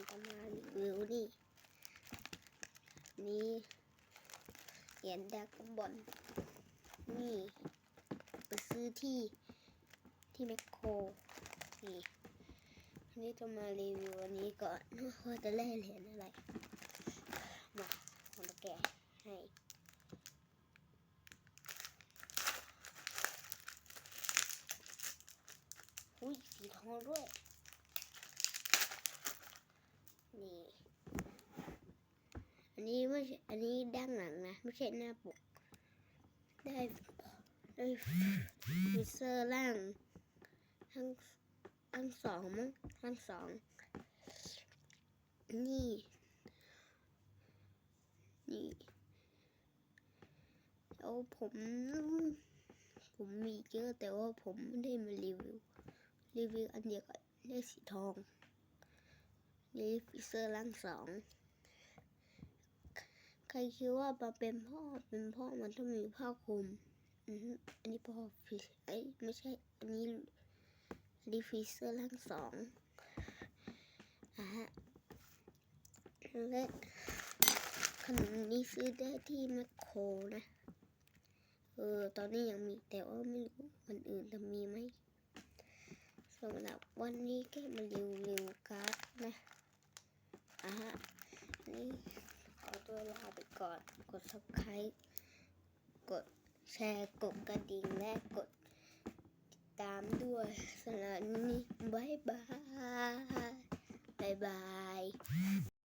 จะมารีวิวนี่เหรียญดากบอลนี่ไปซื้อที่แมคโครนี่อันนี้จะมารีวิวอันนี้ก่อนว่าจะได้เหรียญอะไรมาผมจะแกะให้อุ้ยสีทองด้วยนี่อันนี้ไม่ใช่อันนี้ด้านหลังนะไม่ใช่หน้าปกได้ฟิเซอร์ล่างทั้งสองมั้งทั้งสองนี่แล้วผมมีเยอะแต่ว่าผมไม่ได้มารีวิวอันเดียวกันได้สีทองนี่ฟิเซอร์ล่างสองใครคิดว่ามาเป็นพ่อมันต้องมีผ้าคลุมอันนี้พ่อฟิสไม่ใช่อันนี้ฟิเซอร์ล่างสองและขนมนี้ซื้อได้ที่แมคโครนะตอนนี้ยังมีแต่ว่าไม่รู้วันอื่นจะมีไหมสำหรับวันนี้แค่มารีวิวการ์ดนะนี่ขอตัวลาไปก่อนกด subscribe กดแชร์กดกระดิ่งและกดติดตามด้วยสำหรับนี้บ๊ายบาย